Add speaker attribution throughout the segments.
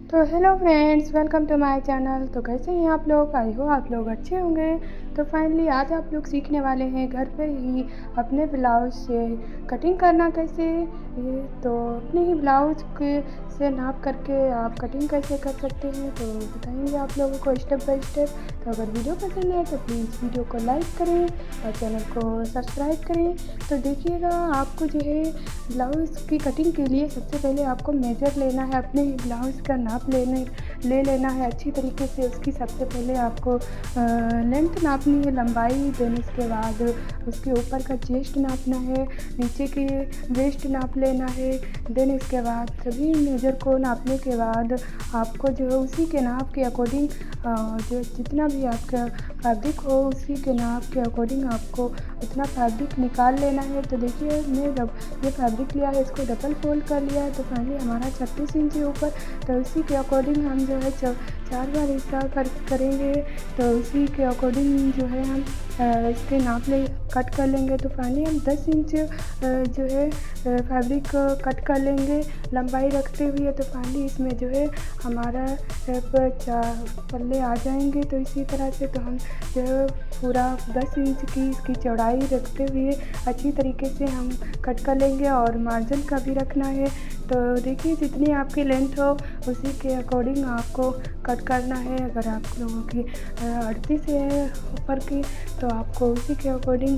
Speaker 1: तो hello friends, welcome to my channel. तो कैसे हैं आप लोग? आई हो आप लोग अच्छे होंगे। तो फाइनली आज आप लोग सीखने वाले हैं घर पे ही अपने ब्लाउज से कटिंग करना कैसे। ये तो अपने ही ब्लाउज के से नाप करके आप कटिंग कैसे कर सकते हैं तो बताएंगे आप लोगों को स्टेप बाय स्टेप। तो अगर वीडियो पसंद है तो प्लीज़ वीडियो को लाइक करें और चैनल को सब्सक्राइब करें। तो देखिएगा, आपको जो है ब्लाउज़ की कटिंग के लिए सबसे पहले आपको मेजर लेना है, अपने ही ब्लाउज़ का नाप ले लेना है अच्छी तरीके से। उसकी सबसे पहले आपको लेंथ नापनी है, लंबाई। देन इसके बाद उसके ऊपर का चेस्ट नापना है, नीचे की वेस्ट नाप लेना है। देन इसके बाद सभी मेजर को नापने के बाद आपको जो है उसी के नाप के अकॉर्डिंग जो जितना भी आपका फैब्रिक हो उसी के नाप के अकॉर्डिंग आपको उतना फैब्रिक निकाल लेना है। तो देखिए, मैं जब ये फैब्रिक लिया है इसको डबल फोल्ड कर लिया है। तो फाइनली हमारा 36 इंच है ऊपर, तो उसी के अकॉर्डिंग हम जो है 4 बार हिस्सा करेंगे। तो उसी के अकॉर्डिंग जो है हम इसके नाप ले कट कर लेंगे। तो फाइनली हम 10 इंच जो है फैब्रिक कट कर लेंगे लंबाई रखते हुए। तो फाइनली इसमें जो है हमारा पल्ले आ जाएंगे। तो इसी तरह से तो हम जो है पूरा 10 इंच की इसकी चौड़ाई रखते हुए अच्छी तरीके से हम कट कर लेंगे। और मार्जिन का भी रखना है। तो देखिए, जितनी आपकी लेंथ हो उसी के अकॉर्डिंग आपको कट करना है। अगर आप लोगों की 38 है ऊपर की तो आपको उसी के अकॉर्डिंग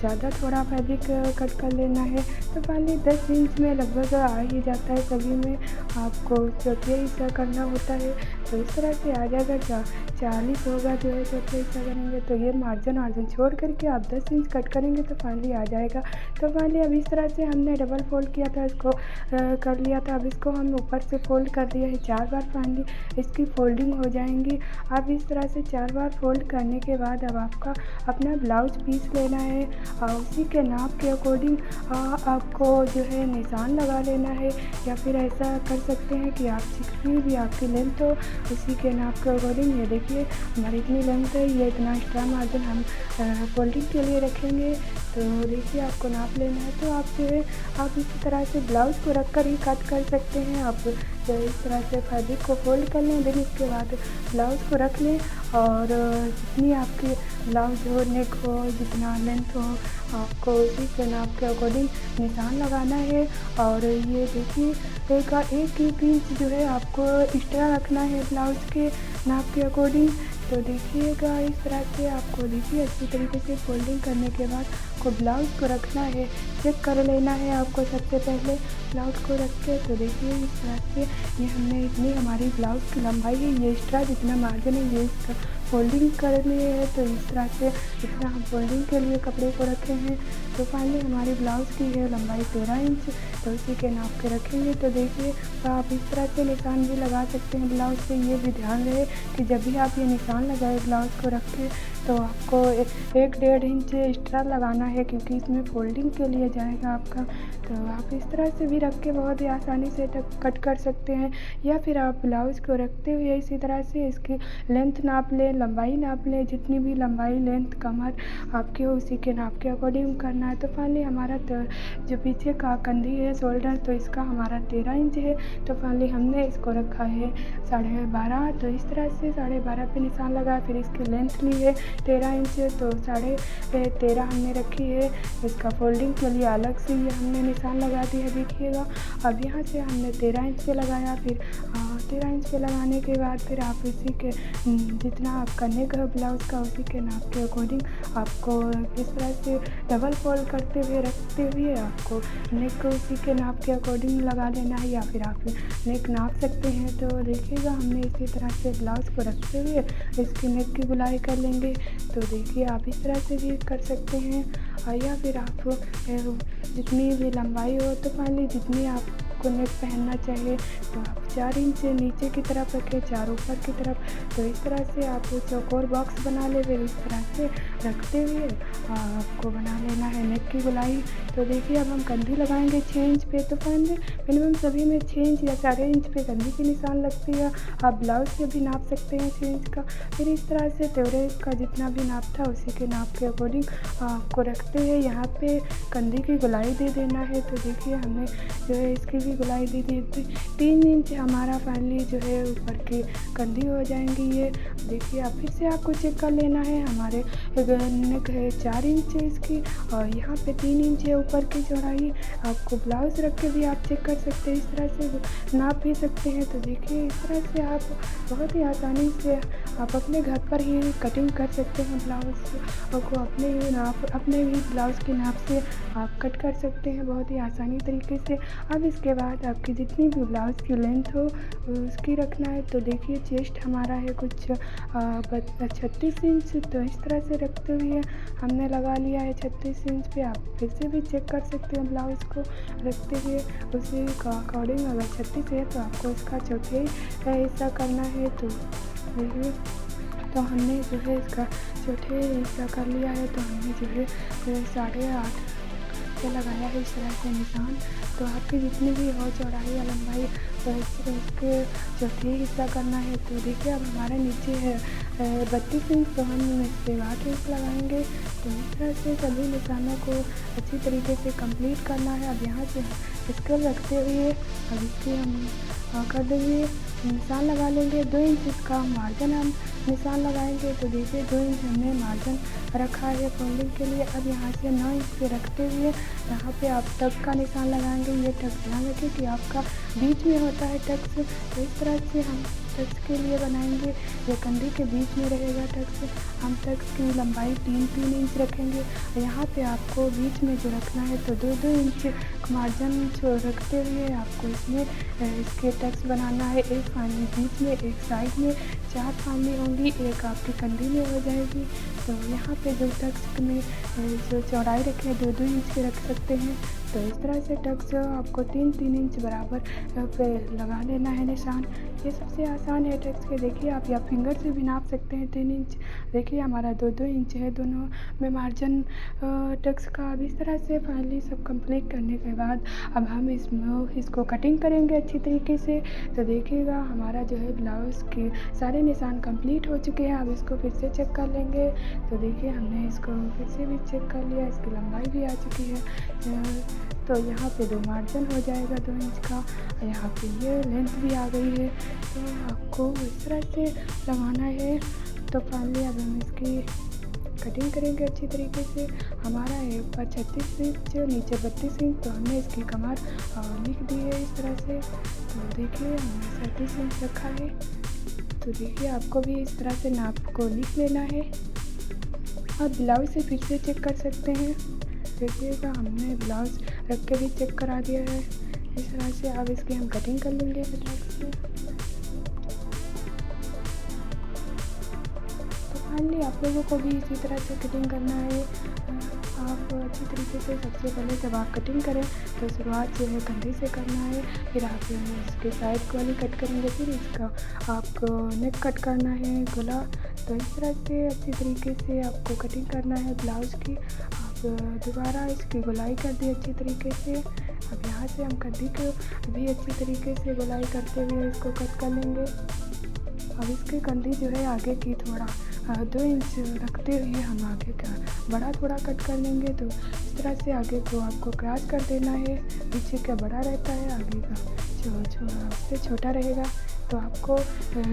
Speaker 1: ज़्यादा थोड़ा फैब्रिक कट कर लेना है। तो पहले 10 इंच में लगभग आ ही जाता है, सभी में आपको चौथाई हिस्सा करना होता है। तो इस तरह से आ जाएगा 40 होगा जो है चौथाई हिस्सा करेंगे। तो ये मार्जिन छोड़ करके आप 10 इंच कट करेंगे तो फाइनली आ जाएगा। तो फाइनली अब इस तरह से हमने डबल फोल्ड किया था, इसको कर लिया था। अब इसको हम ऊपर से फोल्ड कर दिया है 4 बार। फाइनली इसकी फोल्डिंग हो जाएंगी। अब इस तरह से 4 बार फोल्ड करने के बाद अब आपका अपना ब्लाउज पीस लेना है और उसी के नाप के अकॉर्डिंग आपको जो है निशान लगा लेना है। या फिर ऐसा कर सकते हैं कि आप जितनी भी आपकी लेंथ हो उसी के नाप के अकॉर्डिंग, ये देखिए हमारी इतनी लेंथ है, ये इतना एक्स्ट्रा मार्जिन हम फोल्डिंग के लिए रखेंगे। तो देखिए, आपको नाप लेना है। तो आप जो है आप इसी तरह से ब्लाउज़ को रख कर ही कट कर सकते हैं। आप जो इस तरह से फैब्रिक को फोल्ड कर लें, देन इसके बाद ब्लाउज़ को रख लें और जितनी आपकी ब्लाउज हो, नेक हो, जितना लेंथ हो आपको उसी के नाप के अकॉर्डिंग निशान लगाना है। और ये देखिए, एक इंच जो है आपको एक्स्ट्रा रखना है ब्लाउज़ के नाप के अकॉर्डिंग। तो देखिएगा, इस तरह से आपको देखिए अच्छी तरीके से फोल्डिंग करने के बाद को ब्लाउज़ को रखना है, चेक कर लेना है आपको सबसे पहले ब्लाउज़ को रख के। तो देखिए इस तरह से ये हमने इतनी हमारी ब्लाउज़ की लंबाई है, ये एक्स्ट्रा जितना मार्जिन है ये इसका फोल्डिंग कर लिए है। तो इस तरह से इतना हम फोल्डिंग के लिए कपड़े को रखे हैं। तो फाइनली हमारी ब्लाउज़ की है लंबाई 13 इंच, तो उसी के नाप के रखेंगे। तो देखिए, तो आप इस तरह से निशान भी लगा सकते हैं ब्लाउज़ पे। ये भी ध्यान रहे कि जब भी आप ये निशान लगाए ब्लाउज़ को रख के तो आपको 1-1.5 इंच एक्स्ट्रा लगाना है, क्योंकि इसमें फोल्डिंग के लिए जाएगा आपका। तो आप इस तरह से भी रख के बहुत ही आसानी से कट कर सकते हैं। या फिर आप ब्लाउज़ को रखते हुए इसी तरह से इसकी लेंथ नाप लें, लंबाई नाप लें, जितनी भी लंबाई लेंथ कमर आपके हो उसी के नाप के अकॉर्डिंग करना है। तो फाइनली हमारा जो पीछे का कंधी है शोल्डर, तो इसका हमारा 13 इंच है। तो फाइनली हमने इसको रखा है 12.5। तो इस तरह से 12.5 पे निशान लगा, फिर इसकी लेंथ ली है 13 इंच, तो 13.5 हमने रखी है। इसका फोल्डिंग के लिए अलग से ये हमने निशान लगा दिया, देखिएगा। अब यहाँ से हमने 13 इंच पे लगाया, फिर 13 इंच पे लगाने के बाद फिर आप इसी के जितना आपका नेक है ब्लाउज़ का उसी के नाप के अकॉर्डिंग आपको इस तरह से डबल फोल्ड करते हुए रखते हुए आपको नेक को उसी के नाप के अकॉर्डिंग लगा लेना है। या फिर आप नेक नाप सकते हैं। तो देखिएगा, हमने इसी तरह से ब्लाउज़ को रखते हुए इसकी नेक की गुलाई कर लेंगे। तो देखिए, आप इस तरह से भी कर सकते हैं। या फिर आप जितनी भी लंबाई हो, तो फाइनली जितनी आपको नेक पहनना चाहिए तो आप 4 इंच नीचे की तरफ रखें, 4 ऊपर की तरफ। तो इस तरह से आप चौकोर बॉक्स बना ले, फिर इस तरह से रखते हुए आपको बना लेना है नेक की गोलाई। तो देखिए अब हम कंधी लगाएंगे 6 इंच पे। तो फाइनली मिनिमम सभी में 6 इंच या 4.5 इंच पे कंधी की निशान लगती है। आप ब्लाउज से भी नाप सकते हैं 6 इंच का। फिर इस तरह से त्योरे का जितना भी नाप था उसी के नाप के अकॉर्डिंग आपको रखते हुए यहाँ पे कंधी की गोलाई दे देना है। तो देखिए हमने जो है इसकी भी गोलाई दे दी। 3 इंच हमारा फाइनली जो है ऊपर की कंधी हो जाएंगी ये। देखिए अब फिर से आपको चेक कर लेना है। हमारे नेक है 4 इंच है इसकी और यहाँ पे 3 इंच है ऊपर की चौड़ाई। आपको ब्लाउज रख के भी आप चेक कर सकते हैं, इस तरह से नाप भी सकते हैं। तो देखिए इस तरह से आप बहुत ही आसानी से आप अपने घर पर ही कटिंग कर सकते हैं। ब्लाउज को अपने ही ब्लाउज के नाप से आप कट कर सकते हैं बहुत ही आसानी तरीके से। अब इसके बाद आपकी जितनी भी ब्लाउज की लेंथ हो उसकी रखना है। तो देखिए चेस्ट हमारा है कुछ 36 इंच। तो इस तरह से रखते हुए हमने लगा लिया है 36 इंच पे। आप फिर से भी चेक कर सकते हैं ब्लाउज को रखते हुए उसी का अकॉर्डिंग। अगर 36 है तो आपको इसका चौथाई हिस्सा करना है। तो देखिए तो हमने जो है इसका चौथे हिस्सा कर लिया है। तो हमने जो है 8.5 पे लगाया है इस तरह से निशान। तो आपकी जितनी भी हो चौड़ाई या लंबाई तो इसके चौथे हिस्सा करना है। तो देखिए अब हमारा नीचे है 32 इंच। तो हम इस पर 8 इंच लगाएंगे। तो इस तरह से सभी निशानों को अच्छी तरीके से कंप्लीट करना है। अब यहाँ से स्केल रखते हुए अब इसके हम कर देंगे निशान लगा लेंगे 2 इंच इसका मार्जिन हम निशान लगाएंगे। तो देखिए 2 इंच हमने मार्जिन रखा है फोल्डिंग के लिए। अब यहाँ से 9 इंच पे रखते हुए यहाँ पे आप टक्स का निशान लगाएंगे। ये टक्स ध्यान रखें कि आपका बीच में होता है टक्स। तो इस तरह से हम टक्स के लिए बनाएंगे। ये कंधी के बीच में रहेगा टक्स। हम टक्स की लंबाई 3 इंच रखेंगे। यहाँ पे आपको बीच में जो रखना है तो 2 इंच मार्जिन रखते हुए आपको इसमें इसके टक्स बनाना है। एक फानी बीच में, एक साइड में, 4 फानी होंगी, एक आपकी कंधी में हो जाएगी। तो यहाँ पे जो टक्स में जो चौड़ाई रखें 2 इंच के रख सकते हैं। तो इस तरह से टक्स आपको 3 इंच बराबर पे लगा लेना है निशान। ये सबसे आसान है टक्स के। देखिए आप या फिंगर से भी नाप सकते हैं 3 इंच। देखिए हमारा 2 इंच है दोनों में मार्जिन टक्स का। अब इस तरह से फाइनली सब कंप्लीट करने के बाद अब हम इसको कटिंग करेंगे अच्छी तरीके से। तो देखिएगा हमारा जो है ब्लाउज़ के सारे निशान कंप्लीट हो चुके हैं। अब इसको फिर से चेक कर लेंगे। तो देखिए हमने इसको फिर से भी चेक कर लिया, इसकी लंबाई भी आ चुकी है। तो यहाँ पे 2 मार्जिन हो जाएगा 2 इंच का। यहाँ पे ये लेंथ भी आ गई है। तो आपको इस तरह से लगाना है। तो फाइनली अब हम इसकी कटिंग करेंगे अच्छी तरीके से। हमारा है ऊपर 36 इंच नीचे 32 इंच। तो हमने इसकी कमर लिख दी है इस तरह से। तो देखिए हमने 37 इंच रखा है। तो देखिए आपको भी इस तरह से नाप को लिख लेना है। आप ब्लाउज से फिर से चेक कर सकते हैं। देखिएगा हमने ब्लाउज रख के भी चेक करा दिया है इस तरह से। अब इसकी हम कटिंग कर लेंगे फटाक से। तो फाइनली आप लोगों को भी इसी तरह से कटिंग करना है। आप अच्छी तरीके से सबसे पहले जब आप कटिंग करें तो शुरुआत जो है कंधे से करना है। फिर आप इसके साइड को वाली कट करेंगे। फिर इसका आपको नेक कट करना है, गला। तो इस तरह से अच्छी तरीके से आपको कटिंग करना है ब्लाउज़ की। दोबारा इसकी गोलाई कर दी अच्छी तरीके से। अब यहाँ से हम कंधी को भी अच्छी तरीके से गोलाई करते हुए इसको कट कर लेंगे। अब इसकी कंधी जो है आगे की थोड़ा 2 इंच रखते हुए हम आगे का बड़ा थोड़ा कट कर लेंगे। तो इस तरह से आगे को आपको क्रॉस कर देना है। पीछे का बड़ा रहता है, आगे का उससे छोटा रहेगा। तो आपको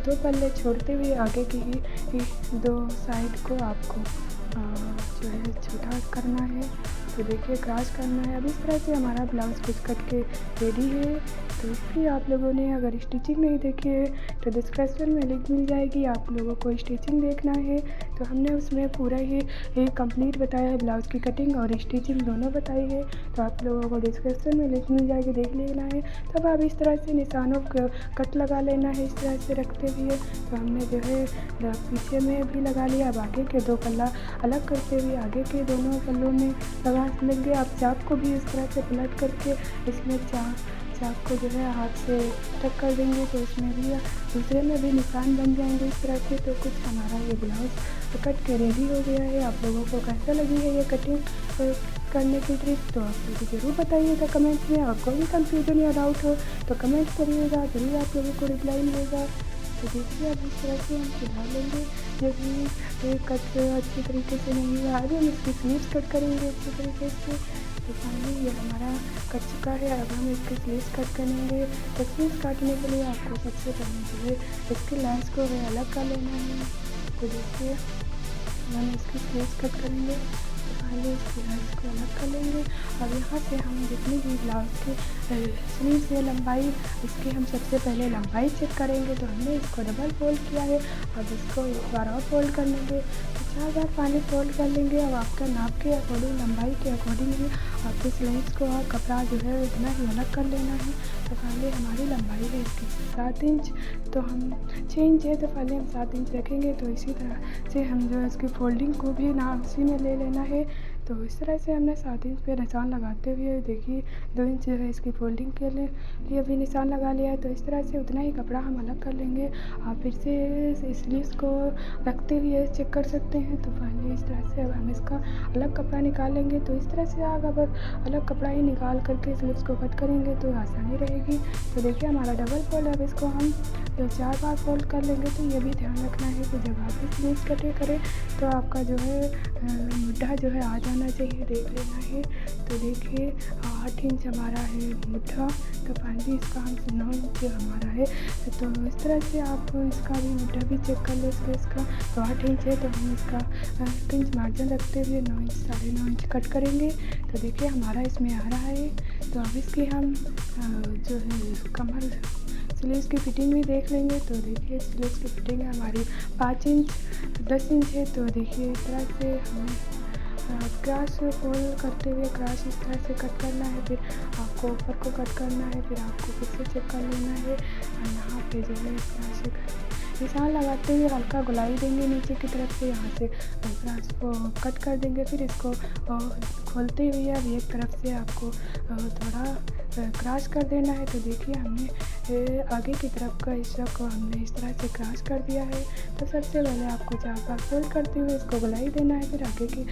Speaker 1: 2 पल्ले छोड़ते हुए आगे की ही 2 साइड को आपको जो है छोटा करना है। तो देखिए क्रॉस करना है। अब इस तरह से हमारा ब्लाउज़ कुछ कट के रेडी है। तो इसकी आप लोगों ने अगर स्टिचिंग नहीं देखी है तो डिस्क्रिप्शन में लिंक मिल जाएगी। आप लोगों को स्टिचिंग देखना है तो हमने उसमें पूरा ही कंप्लीट बताया है, ब्लाउज़ की कटिंग और स्टिचिंग दोनों बताई है। तो आप लोगों को डिस्क्रिप्शन में लिंक मिल जाएगी, देख लेना है। तब आप इस तरह से निशानों को कट लगा लेना है इस तरह से रखते हुए। तो हमने जो है पीछे में भी लगा लिया। अब आगे के 2 पल्ला अलग करते हुए आगे के दोनों पल्लों में लगा लेंगे। आप चाप को भी इस तरह से पलट करके इसमें चाक को जो है हाथ से टक कर देंगे तो इसमें भी दूसरे में भी निशान बन जाएंगे इस तरह के। तो कुछ हमारा ये ब्लाउज़ कट के रेडी हो गया है। आप लोगों को कैसा लगी है ये कटिंग करने की ट्रिक, तो आप मुझे ज़रूर बताइएगा कमेंट्स में। आपको भी कन्फ्यूजन या डाउट हो तो कमेंट करिएगा, ज़रूर आप लोगों को रिप्लाई मिलेगा। तो देखिए अब इस तरह से हम सिला लेंगे। जब भी कट अच्छी तरीके से नहीं हुआ आगे हम इसकी स्लीव्स कट करेंगे अच्छी तरीके से। तो फाइनली ये हमारा कट चुका है। अब हम इसकी स्लीव्स कट करेंगे। तो स्लीव्स काटने के लिए आपको सबसे पहले जो है इसके लेंस को है अलग कर लेना है। तो देखिए हम इसकी स्लीव्स कट करेंगे। तो फाइनली इसकी लेंस को अलग कर लेंगे। अब यहाँ से हम जितनी भी ब्लाउज़ की स्लीव्स है लंबाई, इसकी हम सबसे पहले लंबाई चेक करेंगे। तो हमने इसको डबल फोल्ड किया है। अब इसको एक बार और फोल्ड कर लेंगे। तो 4 बार फाइनली फोल्ड कर लेंगे। अब आपका नाप के अकॉर्डिंग, लंबाई के अकॉर्डिंग ही आपको इस लेंस को और कपड़ा जो है उतना ही अलग कर लेना है। तो पहले हमारी लंबाई है इसकी 7 इंच, तो हम 6 इंच है तो पहले हम 7 इंच रखेंगे। तो इसी तरह से हम जो है इसकी फोल्डिंग को भी नाप उसी में ले लेना है। तो इस तरह से हमने 7 इंच पे निशान लगाते हुए देखिए 2 इंच जो है इसकी फोल्डिंग के लिए भी निशान लगा लिया है। तो इस तरह से उतना ही कपड़ा हम अलग कर लेंगे। आप फिर से स्लीव्स को रखते हुए चेक कर सकते हैं। तो पहले इस तरह से अब हम इसका अलग कपड़ा निकालेंगे। तो इस तरह से आप अगर अलग कपड़ा ही निकाल करके स्लीव्स को कट करेंगे तो आसानी रहेगी। तो देखिए हमारा डबल फोल्ड, अब इसको हम 4 बार फोल्ड कर लेंगे। तो ये भी ध्यान रखना है कि जब आप भी स्लीव्स कटे करें तो आपका जो है मुड्ढा जो है आ जाना चाहिए, देख लेना है। तो देखिए 8 इंच हमारा है मुड्ढा। तो फाइनली इसका हम 9 इंच हमारा है। तो इस तरह से आप इसका भी मुड्ढा भी चेक कर ले इसका। तो 8 इंच है तो हम इसका 1 इंच मार्जिन रखते हुए 9 इंच 9.5 इंच कट करेंगे। तो देखिए हमारा इसमें आ रहा है। तो अब इसकी हम जो है कमर स्लीव्स की फिटिंग भी देख लेंगे। तो देखिए स्लीव्स की फिटिंग है हमारी 5 इंच 10 इंच है। तो देखिए इस तरह से हमें क्रॉस फोल्ड करते हुए क्रॉस इस तरह से कट करना है। फिर आपको ऊपर को कट करना है। फिर आपको फिर से चेक कर लेना है। और यहाँ पे जो है इस तरह से निशान लगाते हुए हल्का गुलाई देंगे नीचे की तरफ से। यहाँ से क्रॉस को कट कर देंगे। फिर इसको खोलते हुए अब एक तरफ से आपको थोड़ा क्रॉस कर देना है। तो देखिए हमने आगे की तरफ का हिस्सा को हमने इस तरह से क्रॉस कर दिया है। तो सबसे पहले आपको 4 बार फोल्ड करते हुए इसको गुलाई देना है। फिर आगे की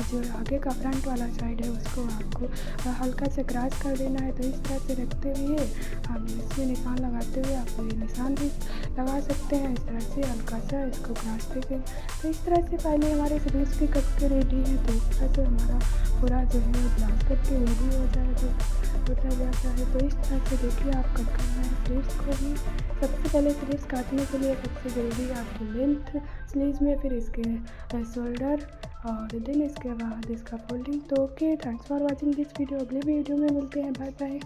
Speaker 1: जो आगे का फ्रंट वाला साइड है उसको आपको हल्का से क्रॉस कर देना है। तो इस तरह से रखते हुए हम इसमें निशान लगाते हुए आप ये निशान भी लगा सकते हैं। इस तरह से हल्का सा इसको क्रॉस देंगे। तो इस तरह से पहले हमारे स्लीव्स की कट के रेडी है। तो इस तरह से हमारा पूरा जो है ब्लाउज कट के रेडी हो जाता है। तो इस तरह से देखिए आप कट करना है स्लीव्स को भी। सबसे पहले स्लीव्स काटने के लिए सबसे जल्दी आपकी लेंथ स्लीव्स में, फिर इसके शोल्डर और देन इसके बाद इसका फोल्डिंग। तो okay, thanks for watching this video. अगले वीडियो में मिलते हैं। Bye bye.